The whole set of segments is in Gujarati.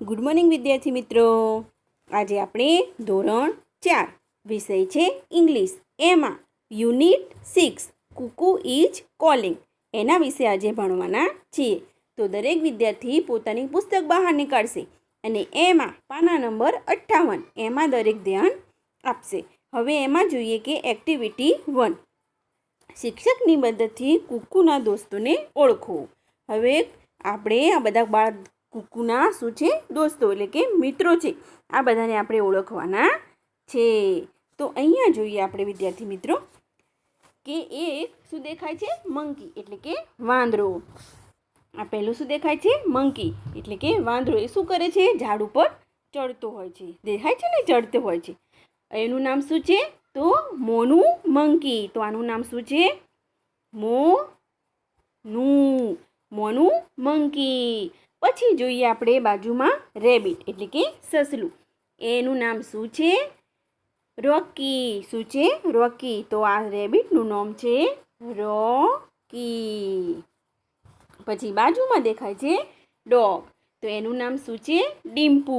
ગુડ મોર્નિંગ વિદ્યાર્થી મિત્રો. આજે આપણે ધોરણ 4 વિષય છે ઇંગ્લિશ, એમાં યુનિટ 6 કુકુ ઇઝ કોલિંગ એના વિશે આજે ભણવાના છીએ. તો દરેક વિદ્યાર્થી પોતાની પુસ્તક બહાર નીકાળશે અને એમાં પાના નંબર 58 એમાં દરેક ધ્યાન આપશે. હવે એમાં જોઈએ કે એક્ટિવિટી 1, શિક્ષકની મદદથી કુકુના દોસ્તોને ઓળખો. હવે આપણે આ બધા કુકુના શું છે? દોસ્તો એટલે કે મિત્રો છે. આ બધાને આપણે ઓળખવાના છે. તો અહીંયા જોઈએ આપણે વિદ્યાર્થી મિત્રો કે એક શું દેખાય છે? મંકી એટલે કે વાંદરો. આ પહેલું શું દેખાય છે? મંકી એટલે કે વાંદરો. એ શું કરે છે? ઝાડ ઉપર ચડતો હોય છે. દેખાય છે ને? ચડતો હોય છે. એનું નામ શું છે? તો મોનું મંકી. તો આનું નામ શું છે? મોનું મંકી. પછી જોઈએ આપણે બાજુમાં રેબિટ એટલે કે સસલું. એનું નામ શું છે? રોકી. શું છે? રોકી. તો આ રેબિટનું નામ છે રોકી. પછી બાજુમાં દેખાય છે ડોગ. તો એનું નામ શું છે? ડીમ્પુ.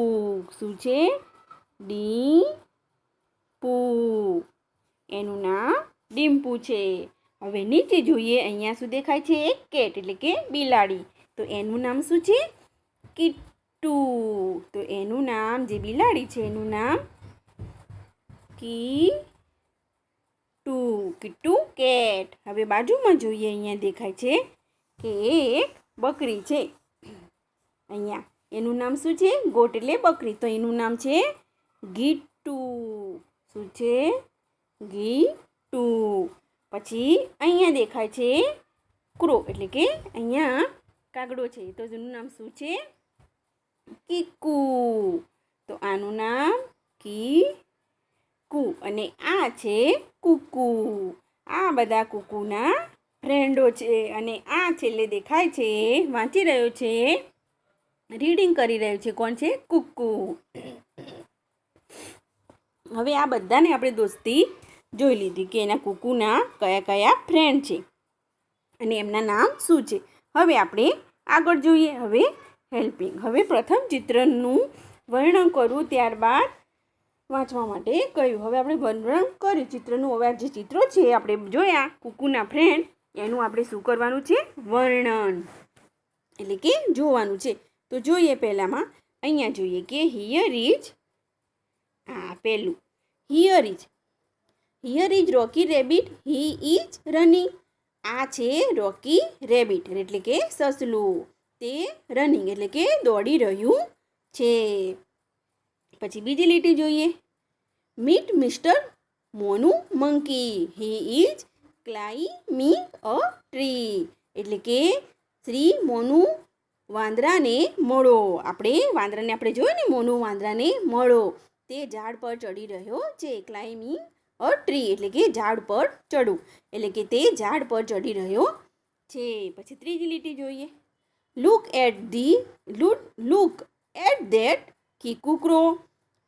શું છે? ડીમ્પુ. એનું નામ ડીમ્પુ છે. હવે નીચે જોઈએ, અહીંયા શું દેખાય છે? એક કેટ એટલે કે બિલાડી. તો એનું નામ શું છે? કિટ્ટુ. તો એનું નામ, જે બિલાડી છે એનું નામ કિટ્ટુ કેટ. હવે બાજુમાં જોઈએ, અહીંયા દેખાય છે કે એક બકરી છે. અહીંયા એનું નામ શું છે? ગોટ એટલે બકરી. તો એનું નામ છે ગીટ્ટુ. શું છે? ગીટ્ટુ. પછી અહીંયા દેખાય છે ક્રો એટલે કે અહીંયા કાગડો છે. તો એનું નામ શું છે? કીકુ. તો આનું નામ કીકુ. અને આ છે કુકુ. આ બધા કુકુના ફ્રેન્ડો છે. અને આ છેલ્લે દેખાય છે વાંચી રહ્યો છે, રીડિંગ કરી રહ્યો છે. કોણ છે? કુકુ. હવે આ બધાને આપણે દોસ્તી જોઈ લીધી કે એના કુકુના કયા કયા ફ્રેન્ડ છે અને એમના નામ શું છે. હવે આપણે આગળ જોઈએ. હવે હેલ્પિંગ. હવે પ્રથમ ચિત્રનું વર્ણન કરવું, ત્યારબાદ વાંચવા માટે કહ્યું. હવે આપણે વર્ણન કર્યું ચિત્રનું. હવે જે ચિત્રો છે આપણે જોયા કુકુના ફ્રેન્ડ, એનું આપણે શું કરવાનું છે? વર્ણન એટલે કે જોવાનું છે. તો જોઈએ પહેલામાં અહીંયા જોઈએ કે હિયર ઇઝ, પહેલું here is Rocky rabbit, he is running. આ છે રોકી રેબિટ એટલે કે સસલું. તે રનિંગ એટલે કે દોડી રહ્યું છે. પછી બીજી લીટી જોઈએ, meet mister Monu monkey, he is climbing a tree. એટલે કે શ્રી મોનું વાંદરાને મળો. વાંદરાને આપણે જોયું ને, મોનું વાંદરાને મળો. તે ઝાડ પર ચડી રહ્યો છે. ક્લાઇમ્બિંગ અ ટ્રી એટલે કે ઝાડ પર ચડવું. એટલે કે તે ઝાડ પર ચડી રહ્યો છે. પછી ત્રીજી લીટી જોઈએ, look at that Kiku crow,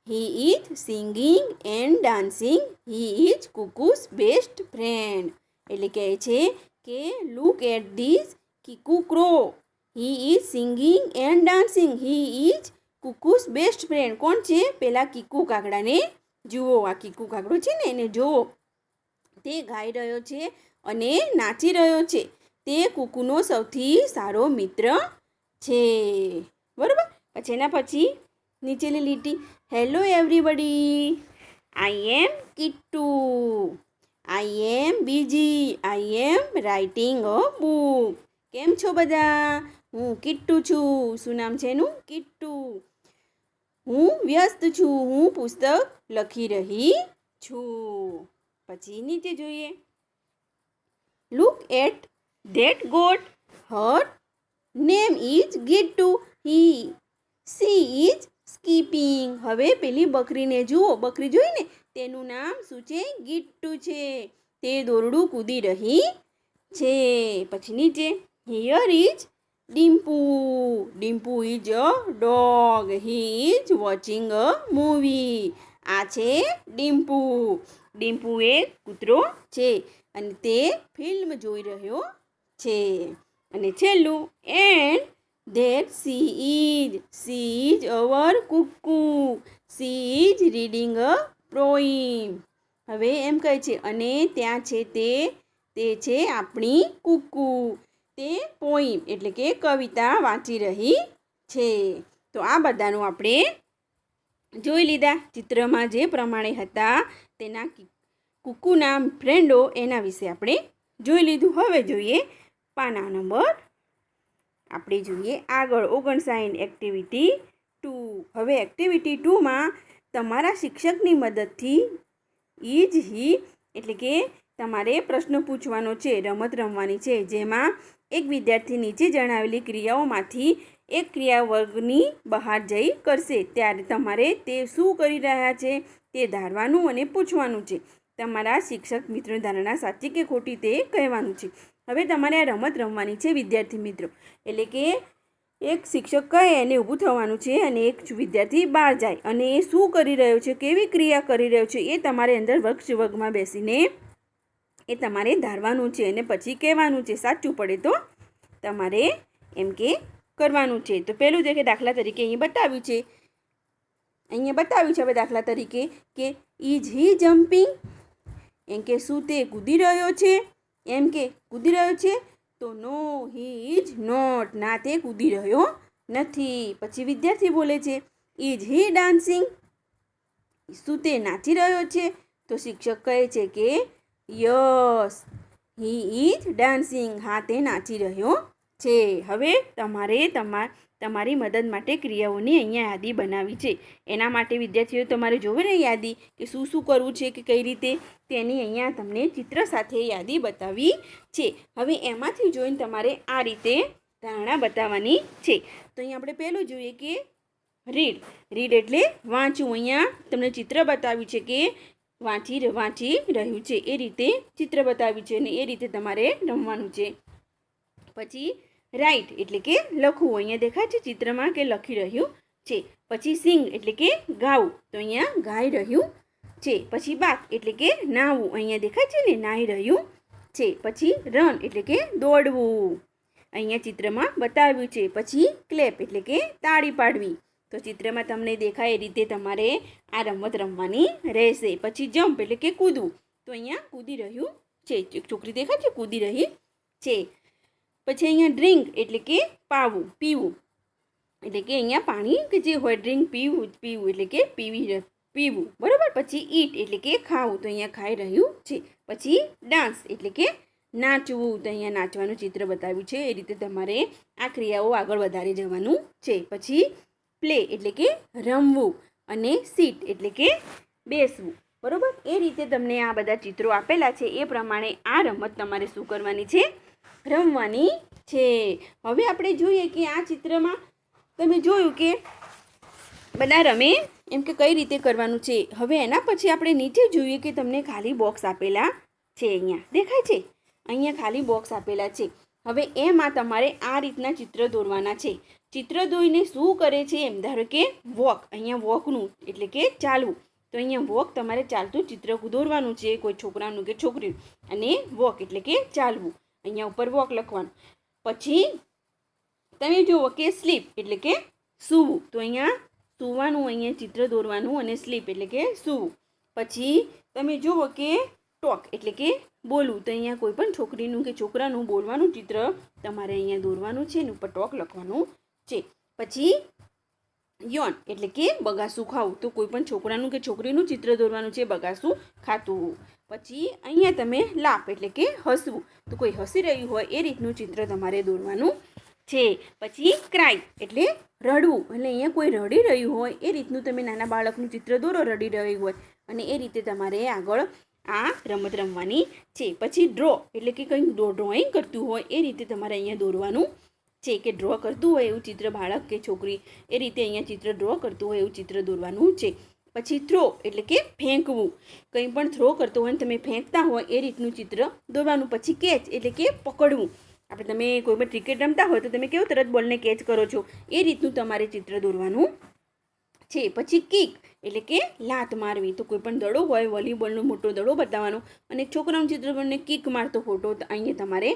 he is singing and dancing, he is Kuku's best friend. એટલે કહે છે કે look at this Kiku crow, he is singing and dancing, he is Kuku's best friend. કોણ છે? પેલા કીકુ કાગડાને જુઓ. આ કીકુ કાગડો છે ને, એને જુઓ. તે ગાઈ રહ્યો છે અને નાચી રહ્યો છે. તે કુકુનો સૌથી સારો મિત્ર છે. બરાબર. પછી એના પછી નીચેની લીટી, હેલો એવરીબડી, આઈ એમ કિટ્ટુ, આઈ એમ બીજી, આઈ એમ રાઇટિંગ અ બુક. કેમ છો બધા? હું કિટ્ટુ છું. શું નામ છે એનું? કિટ્ટુ. હું વ્યસ્ત છું. હું પુસ્તક લખી રહી છું. પછી નીચે જોઈએ, look at that goat, her name is Gittu, she is skipping. હવે પેલી બકરીને જુઓ. બકરી જોઈ ને, તેનું નામ શું છે? ગીટ્ટુ છે. તે દોરડું કૂદી રહી છે. પછી નીચે, here is Dimpu, Dimpu is a dog, he is watching a movie. આ છે ડીમ્પુ. ડીમ્પુ એક કૂતરો છે અને તે ફિલ્મ જોઈ રહ્યો છે. અને છેલ્લું, and that she is is our Kuku. She is reading a poem. હવે એમ કહે છે અને ત્યાં છે તે છે આપણી કુકુ. તે પોઈમ એટલે કે કવિતા વાંચી રહી છે. તો આ બધાનું આપણે જોઈ લીધા. ચિત્રમાં જે પ્રમાણે હતા તેના કુકુના ફ્રેન્ડો એના વિશે આપણે જોઈ લીધું. હવે જોઈએ પાના નંબર આપણે જોઈએ આગળ 59 એક્ટિવિટી 2. હવે એક્ટિવિટી 2માં તમારા શિક્ષકની મદદથી ઇઝ હી એટલે કે તમારે પ્રશ્ન પૂછવાનો છે, રમત રમવાની છે, જેમાં એક વિદ્યાર્થી નીચે જણાવેલી ક્રિયાઓમાંથી એક ક્રિયા વર્ગની બહાર જઈ કરશે. ત્યારે તમારે તે શું કરી રહ્યા છે તે ધારવાનું અને પૂછવાનું છે. તમારા શિક્ષક મિત્રોની ધારણા સાચી કે ખોટી તે કહેવાનું છે. હવે તમારે આ રમત રમવાની છે વિદ્યાર્થી મિત્રો. એટલે કે એક શિક્ષક કહે એને ઊભું થવાનું છે અને એક વિદ્યાર્થી બહાર જાય અને એ શું કરી રહ્યો છે, કેવી ક્રિયા કરી રહ્યો છે એ તમારે અંદર વર્ગમાં બેસીને એ તમારે ધારવાનું છે અને પછી કહેવાનું છે. સાચું પડે તો તમારે એમ કે કરવાનું છે. તો પહેલું જે કે દાખલા તરીકે અહીં બતાવ્યું છે હવે દાખલા તરીકે કે ઇઝ હી જમ્પિંગ એમ કે શું તે કૂદી રહ્યો છે, એમ કે કૂદી રહ્યો છે. તો નો હી ઇઝ નોટ, ના તે કૂદી રહ્યો નથી. પછી વિદ્યાર્થી બોલે છે ઇઝ હી ડાન્સિંગ, શું તે નાચી રહ્યો છે. તો શિક્ષક કહે છે કે યસ હી ઇઝ ડાન્સિંગ, હા તે નાચી રહ્યો છે. હવે તમારે તમારી મદદ માટે ક્રિયાઓની અહીંયા યાદી બનાવી છે. એના માટે વિદ્યાર્થીઓ તમારે જોવે ને યાદી કે શું શું કરવું છે કે કઈ રીતે, તેની અહીંયા તમને ચિત્ર સાથે યાદી બતાવી છે. હવે એમાંથી જોઈને તમારે આ રીતે ધારણા બતાવવાની છે. તો અહીંયા આપણે પહેલું જોઈએ કે રીડ એટલે વાંચવું. અહીંયા તમને ચિત્ર બતાવ્યું છે કે વાંચી રહ્યું છે એ રીતે ચિત્ર બતાવ્યું છે અને એ રીતે તમારે રમવાનું છે. પછી રાઇટ એટલે કે લખવું. અહીંયા દેખાય છે ચિત્રમાં કે લખી રહ્યું છે. પછી સિંગ એટલે કે ગાવું, તો અહીંયા ગાઈ રહ્યું છે. પછી બાથ એટલે કે નાહવું, અહીંયા દેખાય છે ને નાહી રહ્યું છે. પછી રન એટલે કે દોડવું, અહીંયા ચિત્રમાં બતાવ્યું છે. પછી ક્લેપ એટલે કે તાળી પાડવી, તો ચિત્રમાં તમને દેખાય એ રીતે તમારે આ રમત રમવાની રહેશે. પછી જમ્પ એટલે કે કૂદવું, તો અહીંયા કૂદી રહ્યું છે, એક છોકરી દેખાય છે કૂદી રહી છે. પછી અહીંયા ડ્રિંક એટલે કે પીવું એટલે કે અહીંયા પાણી કે જે હોય ડ્રિંક પીવું એટલે કે પીવું બરાબર. પછી ઈટ એટલે કે ખાવું, તો અહીંયા ખાઈ રહ્યું છે. પછી ડાન્સ એટલે કે નાચવું, તો અહીંયા નાચવાનું ચિત્ર બતાવ્યું છે. એ રીતે તમારે આ ક્રિયાઓ આગળ વધારી જવાનું છે. પછી પ્લે એટલે કે રમવું અને સીટ એટલે કે બેસવું બરાબર. એ રીતે તમને આ બધા ચિત્રો આપેલા છે એ પ્રમાણે આ રમત તમારે શું કરવાની છે, રમવાની છે. હવે આપણે જોઈએ કે આ ચિત્રમાં તમે જોયું કે બધા રમે એમ કે કઈ રીતે કરવાનું છે. હવે એના પછી આપણે નીચે જોઈએ કે તમને ખાલી બોક્સ આપેલા છે. અહીંયા દેખાય છે, અહીંયા ખાલી બોક્સ આપેલા છે. હવે એમાં તમારે આ રીતના ચિત્ર દોરવાના છે. ચિત્ર દોરીને શું કરે છે એમ, ધારો કે વોક, અહીંયા વોકનું એટલે કે ચાલવું, તો અહીંયા વોક તમારે ચાલતું ચિત્ર દોરવાનું છે કોઈ છોકરાનું કે છોકરીનું. અને વોક એટલે કે ચાલવું, અહીંયા ઉપર વોક લખવાનું. પછી તમે જુઓ કે સ્લીપ એટલે કે સૂવું, તો અહીંયા સૂવાનું અહીંયા ચિત્ર દોરવાનું અને સ્લીપ એટલે કે સૂવું. પછી તમે જુઓ કે ટોક એટલે કે બોલવું, તો અહીંયા કોઈ પણ છોકરીનું કે છોકરાનું બોલવાનું ચિત્ર તમારે અહીંયા દોરવાનું છે અને ઉપર ટોક લખવાનું છે. પછી યોન એટલે કે બગાસું ખાવું, તો કોઈ પણ છોકરાનું કે છોકરીનું ચિત્ર દોરવાનું છે બગાસું ખાતું. પછી અહીંયા તમે લાફ એટલે કે હસવું, તો કોઈ હસી રહ્યું હોય એ રીતનું ચિત્ર તમારે દોરવાનું છે. પછી ક્રાય એટલે રડવું, એટલે અહીંયા કોઈ રડી રહ્યું હોય એ રીતનું તમે નાના બાળકનું ચિત્ર દોરો રડી રહ્યું હોય, અને એ રીતે તમારે આગળ આ રમત રમવાની છે. પછી ડ્રો એટલે કે કંઈક ડ્રોઈંગ કરતું હોય એ રીતે તમારે અહીંયા દોરવાનું છે, કે ડ્રો કરતું હોય એવું ચિત્ર બાળક કે છોકરી એ રીતે અહીંયા ચિત્ર ડ્રો કરતું હોય એવું ચિત્ર દોરવાનું છે. પછી થ્રો એટલે કે ફેંકવું, કંઈ પણ થ્રો કરતો હોય ને તમે ફેંકતા હોય એ રીતનું ચિત્ર દોરવાનું. પછી કેચ એટલે કે પકડવું, આપણે તમે કોઈ પણ ક્રિકેટ રમતા હોય તો તમે કેવું તરત બોલને કેચ કરો છો એ રીતનું તમારે ચિત્ર દોરવાનું છે. પછી કિક એટલે કે લાત મારવી, તો કોઈ પણ દડો હોય વોલીબોલનો મોટો દડો બતાવવાનો અને છોકરાનું ચિત્ર કરીને કિક મારતો ફોટો અહીંયા તમારે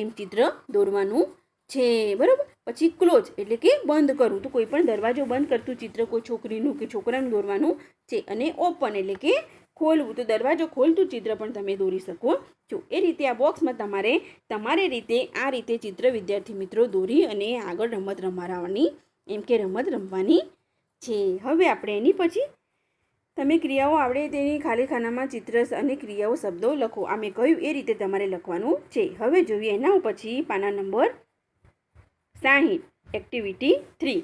એમ ચિત્ર દોરવાનું છે, બરાબર. પછી ક્લોઝ એટલે કે બંધ કરવું, તો કોઈ પણ દરવાજો બંધ કરતું ચિત્ર કોઈ છોકરીનું કે છોકરાનું દોરવાનું છે. અને ઓપન એટલે કે ખોલવું, તો દરવાજો ખોલતું ચિત્ર પણ તમે દોરી શકો છો. એ રીતે આ બોક્સમાં તમારી રીતે આ રીતે ચિત્ર વિદ્યાર્થી મિત્રો દોરી અને આગળ રમત રમાડવાની એમ કે રમત રમવાની છે. હવે આપણે એની પછી તમે ક્રિયાઓ આવડે તેની ખાલી ખાનામાં ચિત્ર અને ક્રિયાઓ શબ્દો લખો. આ મેં કહ્યું એ રીતે તમારે લખવાનું છે. હવે જોઈએ એના પછી પાના નંબર 60 એક્ટિવિટી 3.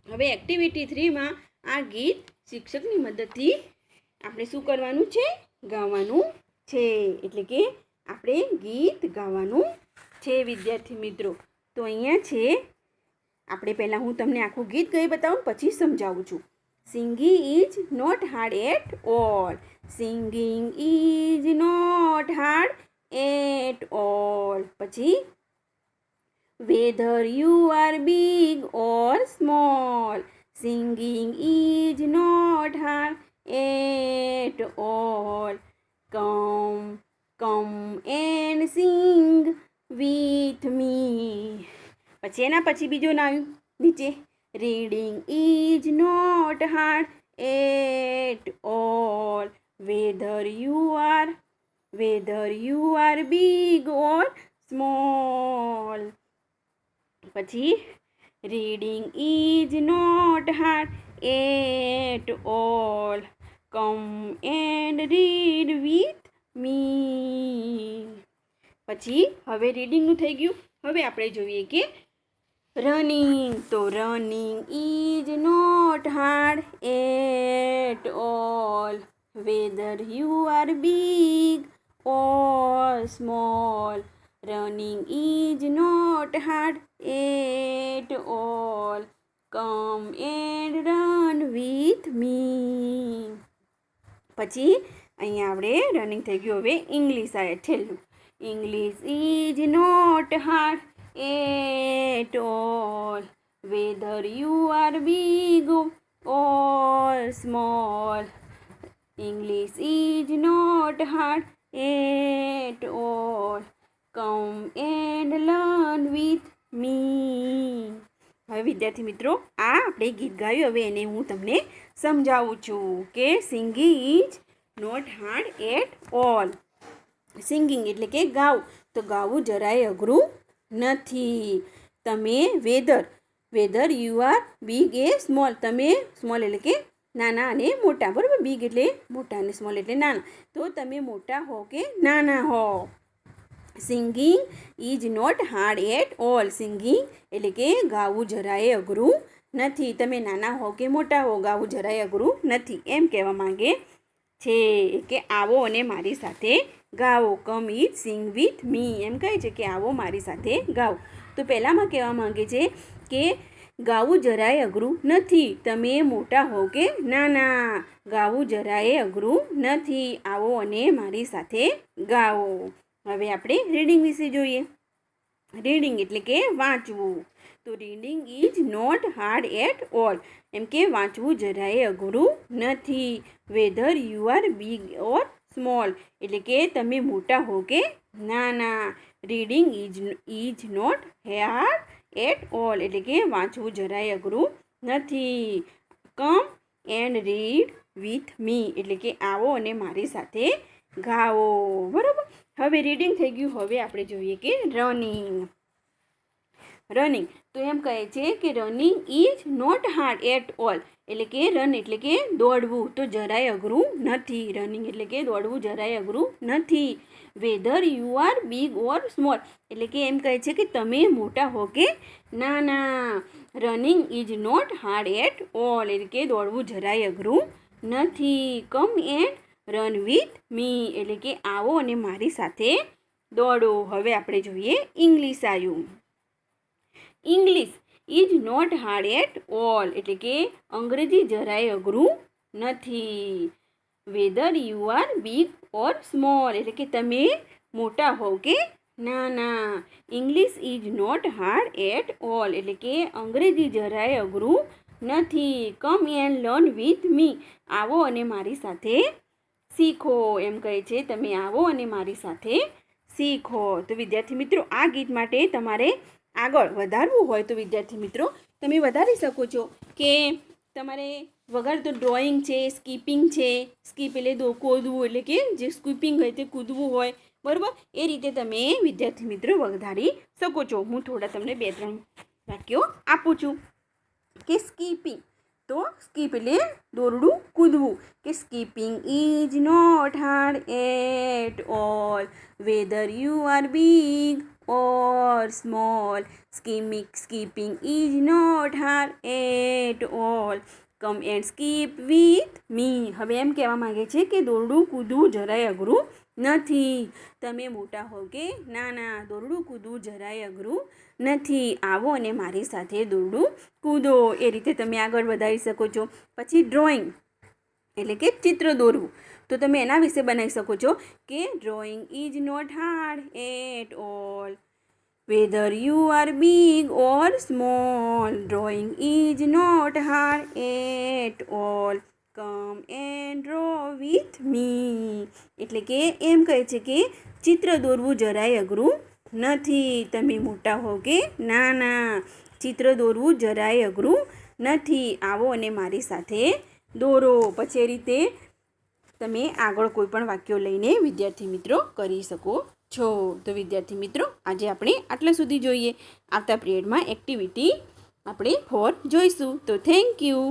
હવે એક્ટિવિટી 3માં આ ગીત શિક્ષકની મદદથી આપણે શું કરવાનું છે? ગાવાનું છે. એટલે કે આપણે ગીત ગાવાનું છે વિદ્યાર્થી મિત્રો. તો અહીંયા છે આપણે પહેલાં હું તમને આખું ગીત ગાઈ બતાવું પછી સમજાવું છું. Singing is not hard at all. Singing is not hard at all. પછી whether you are big or small, singing is not hard at all. Come and sing with me. પછી એના પછી બીજું નામ નીચે, reading is not hard at all, whether you are big or small. પછી reading is not hard at all, come and read with me. પછી હવે રીડિંગનું થઈ ગયું. હવે આપણે જોઈએ કે રનિંગ. તો running is not hard at all, whether you are big or small. Running is not hard at all, come and run with me. પછી અહીંયા આપણે રનિંગ થઈ ગયું. હવે ઇંગ્લિશ આવે છેલ્લું. English is not hard at all, whether you are big or small. English is not hard at all, come and learn with me. હવે વિદ્યાર્થી મિત્રો આ આપણે ગીત ગાયું. હવે એને હું તમને સમજાવું છું કે singing is not hard at all. Singing એટલે કે ગાવું. તો ગાવું જરાય અઘરું નથી. તમે whether you are big a small. તમે સ્મોલ એટલે કે નાના અને મોટા, બરાબર. બિગ એટલે મોટા અને સ્મોલ એટલે નાના. તો તમે મોટા હો કે નાના હો. Singing is not hard at all. Singing એટલે કે ગાવું જરાય અઘરું નથી. તમે નાના હો કે મોટા હો, ગાવું જરાય અઘરું નથી એમ કહેવા માંગે છે. કે આવો અને મારી સાથે ગાઓ. કમ ઇટ સિંગ વિથ મી. એમ કહે છે કે આવો મારી સાથે ગાઓ. તો પહેલાંમાં કહેવા માંગે છે કે ગાવું જરાય અઘરું નથી. તમે મોટા હો કે નાના, ગાવું જરાય અઘરું નથી. આવો અને મારી સાથે ગાઓ. હવે આપણે રીડિંગ વિશે જોઈએ. રીડિંગ એટલે કે વાંચવું. તો reading is not hard at all. એમ કે વાંચવું જરાય અઘરું નથી. Whether you are big or small. એટલે કે તમે મોટા હો કે નાના. Reading is not hard at all. એટલે કે વાંચવું જરાય અઘરું નથી. Come and read with me. એટલે કે આવો અને મારી સાથે ગાઓ. બરાબર. હવે રીડિંગ થઈ ગયું. હવે આપણે જોઈએ કે રનિંગ. તો એમ કહે છે કે running is not hard at all. એટલે કે રન એટલે કે દોડવું, તો જરાય અઘરું નથી. રનિંગ એટલે કે દોડવું જરાય અઘરું નથી. Whether you are big or small. એટલે કે એમ કહે છે કે તમે મોટા હો કે નાના. Running is not hard at all. એટલે કે દોડવું જરાય અઘરું નથી. Come and run with me. એટલે કે આવો અને મારી સાથે દોડો. હવે આપણે જોઈએ ઇંગ્લિશ આવ્યું. English is not hard at all. એટલે કે અંગ્રેજી જરાય અઘરું નથી. Whether you are big or small. એટલે કે તમે મોટા હો કે નાના. English is not hard at all. એટલે કે અંગ્રેજી જરાય અઘરું નથી. Come and learn with me. આવો અને મારી સાથે શીખો. એમ કહે છે તમે આવો અને મારી સાથે શીખો. તો વિદ્યાર્થી મિત્રો આ ગીત માટે તમારે આગળ વધારવું હોય તો વિદ્યાર્થી મિત્રો તમે વધારી શકો છો કે તમારે વગર તો ડ્રોઈંગ છે, સ્કીપિંગ છે, સ્કીપ એટલે કૂદવું એટલે કે જે સ્કીપિંગ હોય તે કૂદવું હોય, બરાબર, એ રીતે તમે વિદ્યાર્થી મિત્રો વધારી શકો છો. હું થોડા તમને 2-3 વાક્યો આપું છું કે સ્કીપિંગ, તો સ્કીપ એટલે દોરડું કૂદવું, કે skipping is not hard at all whether you are big or small. Skipping is not hard at all, come and skip with me. હવે એમ કહેવા માંગે છે કે દોરડું કૂદવું જરાય અઘરું નથી. તમે મોટા હો કે નાના, દોરડું કૂદવું જરાય અઘરું નથી. આવો અને મારી સાથે દોરડું કૂદો. એ રીતે તમે આગળ વધારી શકો છો. પછી ડ્રોઈંગ એટલે કે ચિત્ર દોરવું, તો તમે એના વિશે બનાવી શકો છો કે drawing is not hard at all whether you are big or small. Drawing is not hard at all, come and draw with me. એટલે કે એમ કહે છે કે ચિત્ર દોરવું જરાય અઘરું નથી. તમે મોટા હો કે નાના, ચિત્ર દોરવું જરાય અઘરું નથી. આવો અને મારી સાથે દોરો. પછી એ રીતે તમે આગળ કોઈ પણ વાક્યો લઈને વિદ્યાર્થી મિત્રો કરી શકો છો. તો વિદ્યાર્થી મિત્રો આજે આપણે આટલા સુધી જોઈએ. આવતા પિરિયડમાં એક્ટિવિટી આપણે 4 જોઈશું. તો થેન્ક યુ.